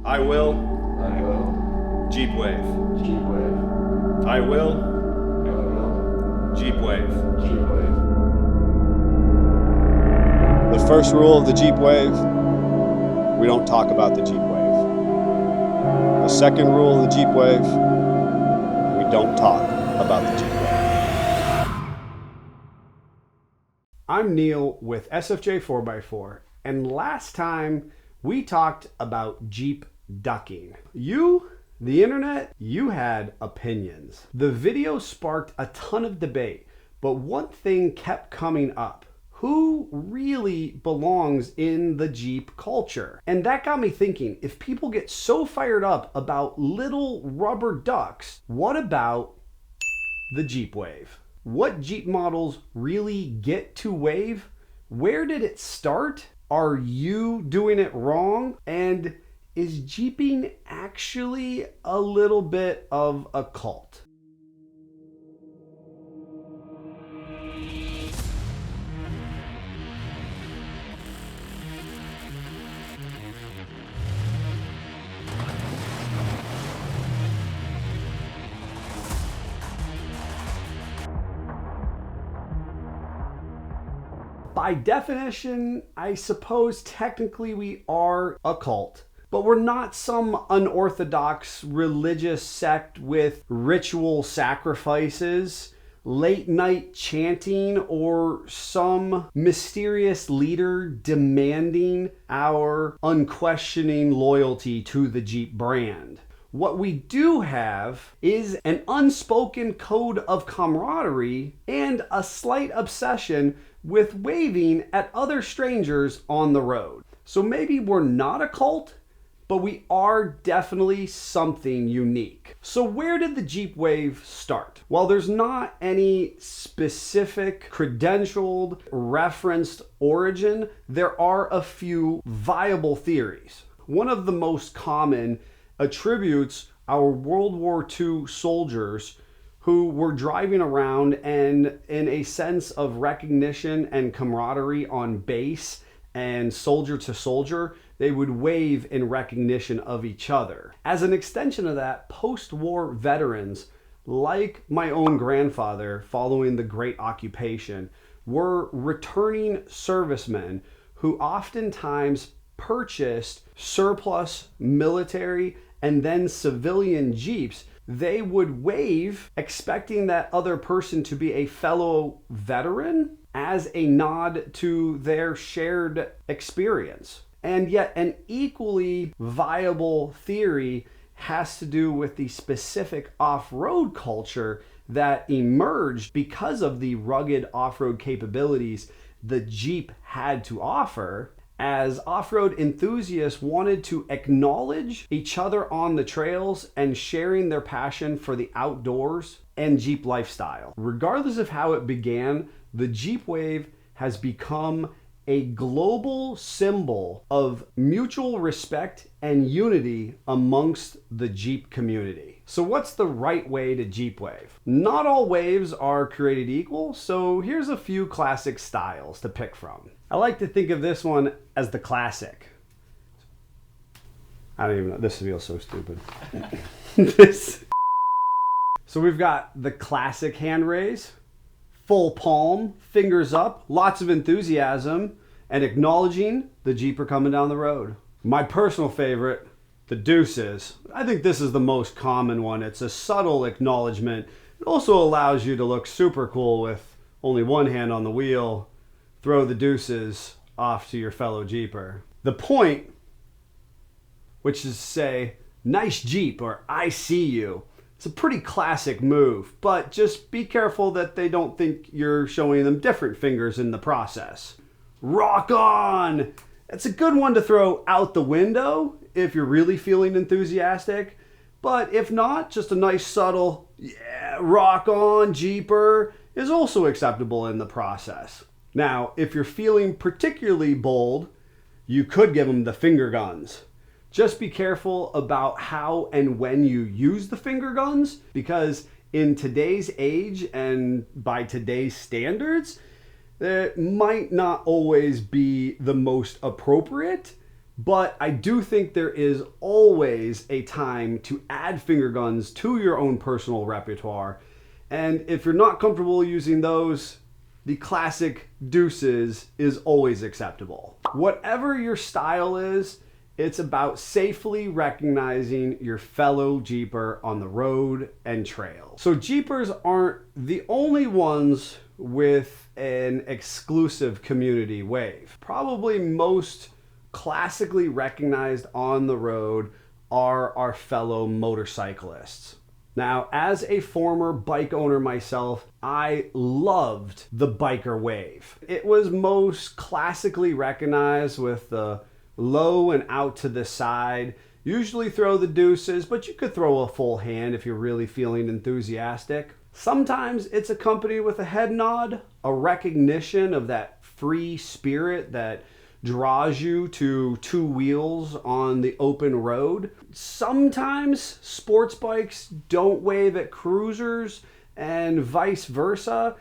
I will. I will. Jeep wave. Jeep wave. I will. I will. Jeep wave. Jeep wave. The first rule of the Jeep wave, we don't talk about the Jeep wave. The second rule of the Jeep wave, we don't talk about the Jeep wave. I'm Neil with SFJ 4x4, and last time we talked about Jeep ducking. You, the internet, you had opinions. The video sparked a ton of debate, but one thing kept coming up. Who really belongs in the Jeep culture? And that got me thinking, if people get so fired up about little rubber ducks, what about the Jeep wave? What Jeep models really get to wave? Where did it start? Are you doing it wrong? And is Jeeping actually a little bit of a cult? By definition, I suppose technically we are a cult, but we're not some unorthodox religious sect with ritual sacrifices, late night chanting, or some mysterious leader demanding our unquestioning loyalty to the Jeep brand. What we do have is an unspoken code of camaraderie and a slight obsession with waving at other strangers on the road. So maybe we're not a cult, but we are definitely something unique. So where did the Jeep wave start? Well, there's not any specific credentialed, referenced origin. There are a few viable theories. One of the most common attributes our World War II soldiers who were driving around, and in a sense of recognition and camaraderie on base and soldier to soldier, they would wave in recognition of each other. As an extension of that, post-war veterans, like my own grandfather following the Great Occupation, were returning servicemen who oftentimes purchased surplus military and then civilian Jeeps. They would wave, expecting that other person to be a fellow veteran as a nod to their shared experience. And yet an equally viable theory has to do with the specific off-road culture that emerged because of the rugged off-road capabilities the Jeep had to offer, as off-road enthusiasts wanted to acknowledge each other on the trails and sharing their passion for the outdoors and Jeep lifestyle. Regardless of how it began, the Jeep wave has become a global symbol of mutual respect and unity amongst the Jeep community. So what's the right way to Jeep wave? Not all waves are created equal, so here's a few classic styles to pick from. I like to think of this one as the classic. I don't even know, this feels so stupid. So we've got the classic hand raise, full palm, fingers up, lots of enthusiasm, and acknowledging the Jeeper coming down the road. My personal favorite, the deuces. I think this is the most common one. It's a subtle acknowledgement. It also allows you to look super cool with only one hand on the wheel. Throw the deuces off to your fellow Jeeper. The point, which is to say, nice Jeep, or I see you. It's a pretty classic move, but just be careful that they don't think you're showing them different fingers in the process. Rock on! It's a good one to throw out the window if you're really feeling enthusiastic, but if not, just a nice subtle, yeah, rock on, Jeeper, is also acceptable in the process. Now, if you're feeling particularly bold, you could give them the finger guns. Just be careful about how and when you use the finger guns, because in today's age and by today's standards, it might not always be the most appropriate, But I do think there is always a time to add finger guns to your own personal repertoire. And if you're not comfortable using those, the classic deuces is always acceptable. Whatever your style is, it's about safely recognizing your fellow Jeeper on the road and trail. So Jeepers aren't the only ones with an exclusive community wave. Probably most classically recognized on the road are our fellow motorcyclists. Now, as a former bike owner myself, I loved the biker wave. It was most classically recognized with the low and out to the side. Usually throw the deuces, but you could throw a full hand if you're really feeling enthusiastic. Sometimes it's accompanied with a head nod, a recognition of that free spirit that draws you to two wheels on the open road. Sometimes sports bikes don't wave at cruisers and vice versa.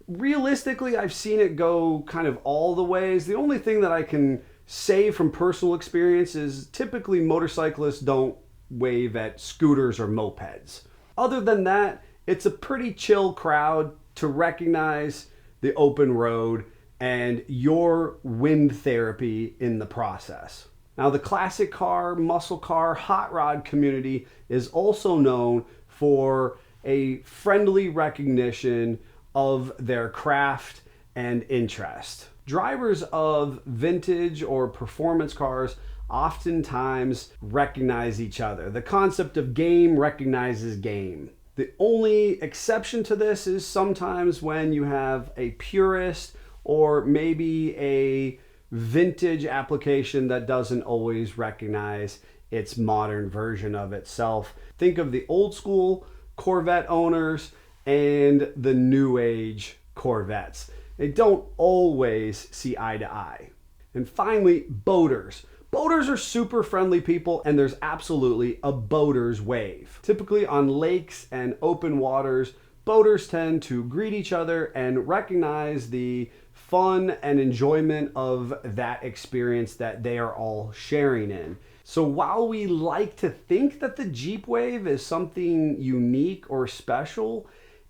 Realistically, I've seen it go kind of all the ways. The only thing that I can say from personal experience is typically motorcyclists don't wave at scooters or mopeds. Other than that, it's a pretty chill crowd to recognize the open road and your wind therapy in the process. Now, the classic car, muscle car, hot rod community is also known for a friendly recognition of their craft and interest. Drivers of vintage or performance cars oftentimes recognize each other. The concept of game recognizes game. The only exception to this is sometimes when you have a purist or maybe a vintage application that doesn't always recognize its modern version of itself. Think of the old school Corvette owners and the new age Corvettes. They don't always see eye to eye. And finally, boaters. Boaters are super friendly people, and there's absolutely a boaters wave. Typically on lakes and open waters, boaters tend to greet each other and recognize the fun and enjoyment of that experience that they are all sharing in. So while we like to think that the Jeep wave is something unique or special,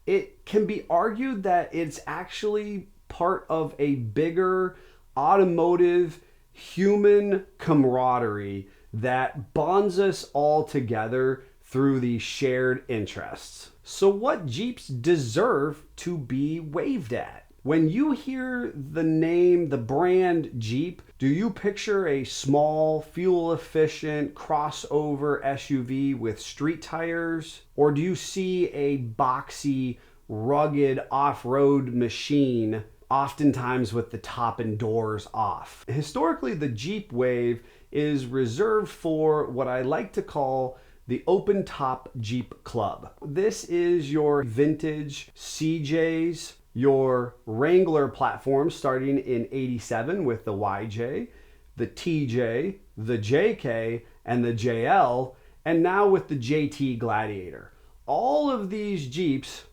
it can be argued that it's actually part of a bigger automotive human camaraderie that bonds us all together through these shared interests. So what Jeeps deserve to be waved at? When you hear the name, the brand Jeep, do you picture a small, fuel-efficient crossover SUV with street tires? Or do you see a boxy, rugged off-road machine, oftentimes with the top and doors off? Historically, the Jeep wave is reserved for what I like to call the open top Jeep club. This is your vintage CJs, your Wrangler platform starting in '87 with the YJ, the TJ, the JK, and the JL, and now with the JT Gladiator. All of these Jeeps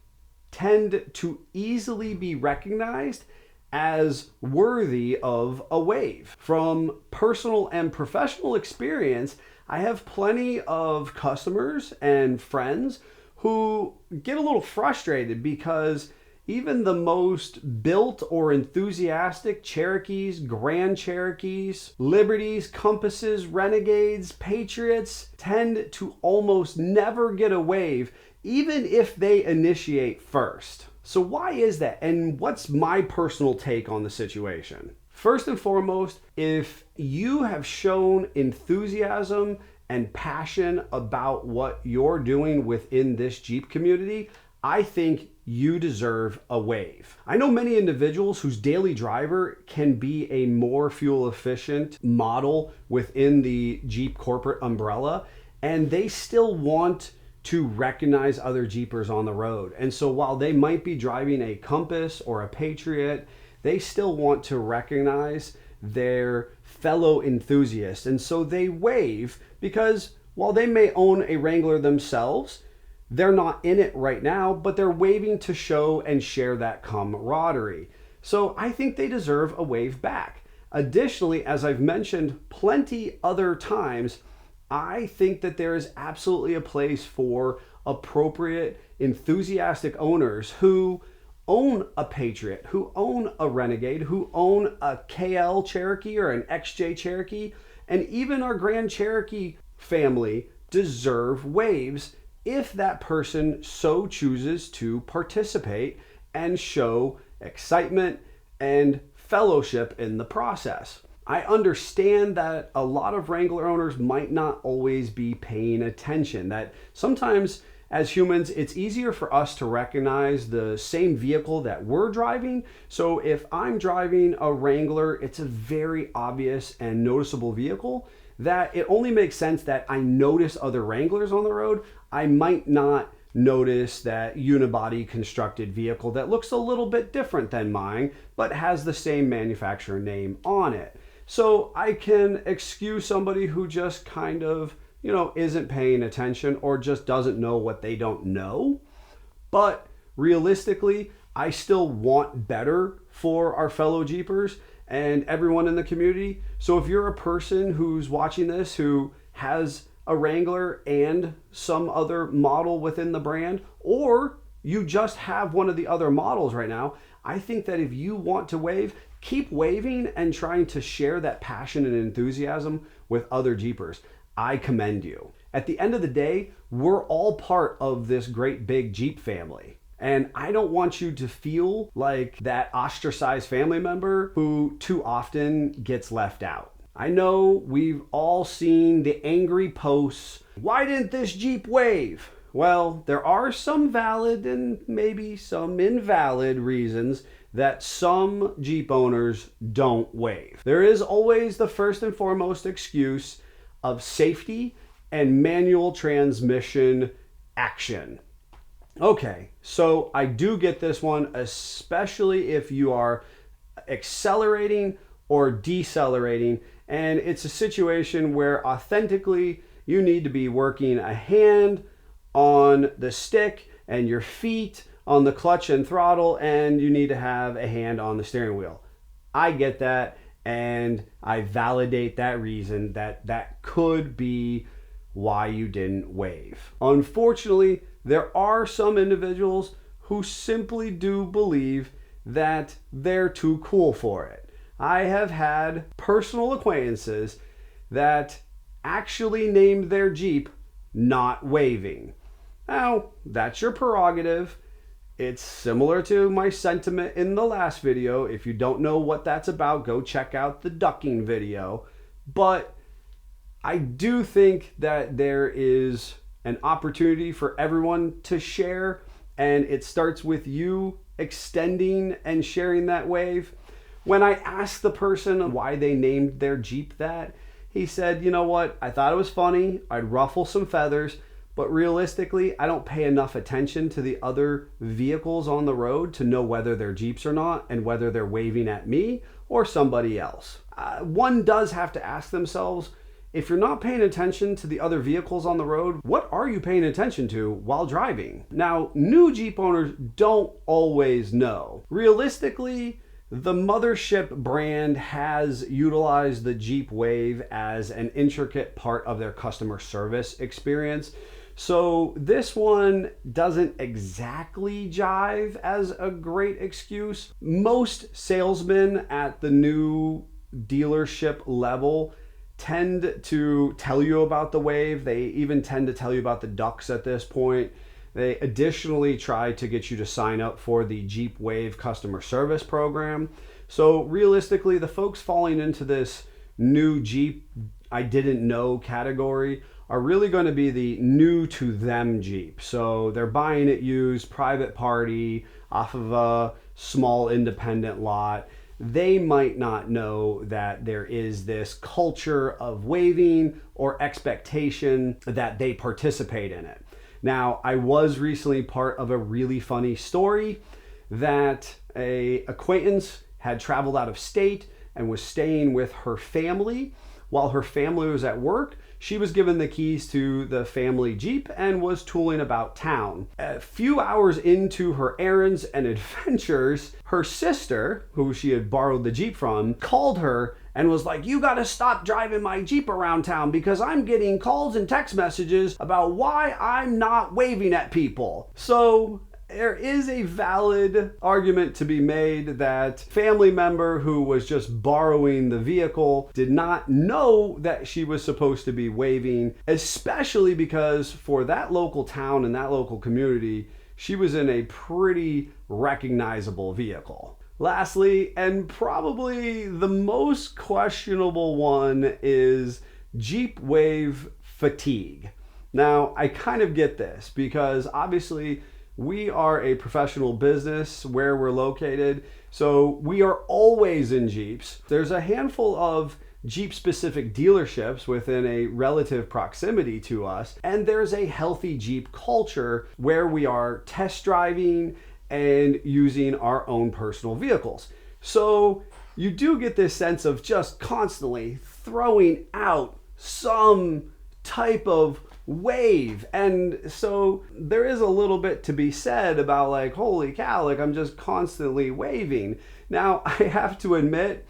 tend to easily be recognized as worthy of a wave. From personal and professional experience, I have plenty of customers and friends who get a little frustrated because even the most built or enthusiastic Cherokees, Grand Cherokees, Liberties, Compasses, Renegades, Patriots tend to almost never get a wave, even if they initiate first. So why is that? And what's my personal take on the situation? First and foremost, if you have shown enthusiasm and passion about what you're doing within this Jeep community, I think you deserve a wave. I know many individuals whose daily driver can be a more fuel efficient model within the Jeep corporate umbrella, and they still want to recognize other Jeepers on the road. And so while they might be driving a Compass or a Patriot, they still want to recognize their fellow enthusiasts. And so they wave because while they may own a Wrangler themselves, they're not in it right now, but they're waving to show and share that camaraderie. So I think they deserve a wave back. Additionally, as I've mentioned plenty other times, I think that there is absolutely a place for appropriate, enthusiastic owners who own a Patriot, who own a Renegade, who own a KL Cherokee or an XJ Cherokee, and even our Grand Cherokee family deserve waves if that person so chooses to participate and show excitement and fellowship in the process. I understand that a lot of Wrangler owners might not always be paying attention, that sometimes as humans, it's easier for us to recognize the same vehicle that we're driving. So if I'm driving a Wrangler, it's a very obvious and noticeable vehicle that it only makes sense that I notice other Wranglers on the road. I might not notice that unibody constructed vehicle that looks a little bit different than mine, but has the same manufacturer name on it. So I can excuse somebody who just kind of, isn't paying attention or just doesn't know what they don't know. But realistically, I still want better for our fellow Jeepers and everyone in the community. So if you're a person who's watching this who has a Wrangler and some other model within the brand, or you just have one of the other models right now, I think that if you want to wave, keep waving and trying to share that passion and enthusiasm with other Jeepers. I commend you. At the end of the day, we're all part of this great big Jeep family. And I don't want you to feel like that ostracized family member who too often gets left out. I know we've all seen the angry posts, "Why didn't this Jeep wave?" Well, there are some valid and maybe some invalid reasons that some Jeep owners don't wave. There is always the first and foremost excuse of safety and manual transmission action. Okay, so I do get this one, especially if you are accelerating or decelerating, and it's a situation where authentically you need to be working a hand on the stick and your feet on the clutch and throttle, and you need to have a hand on the steering wheel. I get that, and I validate that reason that could be why you didn't wave. Unfortunately, there are some individuals who simply do believe that they're too cool for it. I have had personal acquaintances that actually named their Jeep not waving. Now, that's your prerogative. It's similar to my sentiment in the last video. If you don't know what that's about, go check out the ducking video. But I do think that there is an opportunity for everyone to share, and it starts with you extending and sharing that wave. When I asked the person why they named their Jeep that, he said, "You know what? I thought it was funny. I'd ruffle some feathers, but realistically, I don't pay enough attention to the other vehicles on the road to know whether they're Jeeps or not and whether they're waving at me or somebody else." One does have to ask themselves, if you're not paying attention to the other vehicles on the road, what are you paying attention to while driving? Now, new Jeep owners don't always know. Realistically, the mothership brand has utilized the Jeep Wave as an intricate part of their customer service experience. So this one doesn't exactly jive as a great excuse. Most salesmen at the new dealership level tend to tell you about the Wave. They even tend to tell you about the ducks at this point. They additionally try to get you to sign up for the Jeep Wave customer service program. So realistically, the folks falling into this new Jeep I didn't know category are really going to be the new to them Jeep. So they're buying it used, private party, off of a small independent lot. They might not know that there is this culture of waving or expectation that they participate in it. Now, I was recently part of a really funny story that a acquaintance had traveled out of state and was staying with her family. While her family was at work, she was given the keys to the family Jeep and was tooling about town. A few hours into her errands and adventures, her sister, who she had borrowed the Jeep from, called her and was like, you gotta stop driving my Jeep around town because I'm getting calls and text messages about why I'm not waving at people. So there is a valid argument to be made that family member who was just borrowing the vehicle did not know that she was supposed to be waving, especially because for that local town and that local community, she was in a pretty recognizable vehicle. Lastly, and probably the most questionable one, is Jeep wave fatigue. Now, I kind of get this because obviously we are a professional business where we're located, so we are always in Jeeps. There's a handful of Jeep-specific dealerships within a relative proximity to us, and there's a healthy Jeep culture where we are test driving and using our own personal vehicles. So you do get this sense of just constantly throwing out some type of wave, and so there is a little bit to be said about like, holy cow, like I'm just constantly waving. Now, I have to admit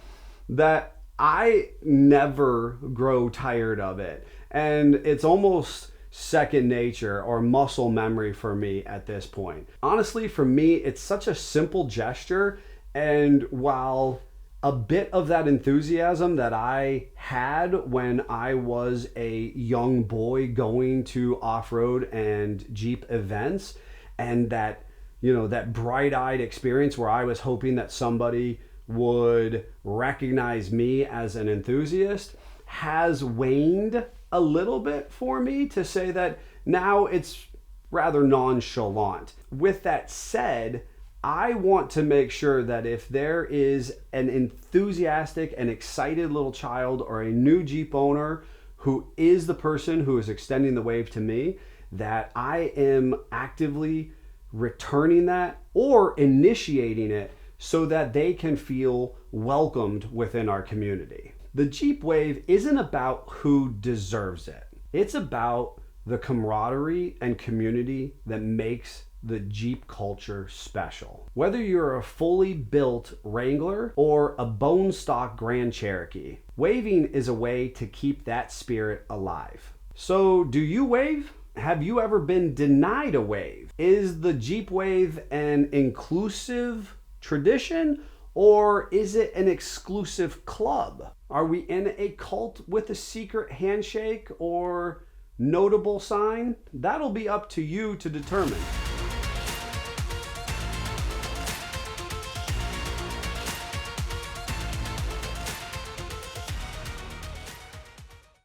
that I never grow tired of it, and it's almost second nature or muscle memory for me at this point. Honestly, for me, it's such a simple gesture, and while a bit of that enthusiasm that I had when I was a young boy going to off-road and Jeep events, and that, you know, that bright-eyed experience where I was hoping that somebody would recognize me as an enthusiast, has waned a little bit for me, to say that now it's rather nonchalant. With that said, I want to make sure that if there is an enthusiastic and excited little child or a new Jeep owner who is the person who is extending the wave to me, that I am actively returning that or initiating it so that they can feel welcomed within our community. The Jeep wave isn't about who deserves it. It's about the camaraderie and community that makes the Jeep culture special. Whether you're a fully built Wrangler or a bone stock Grand Cherokee, waving is a way to keep that spirit alive. So, do you wave? Have you ever been denied a wave? Is the Jeep wave an inclusive tradition, or is it an exclusive club? Are we in a cult with a secret handshake or notable sign? That'll be up to you to determine.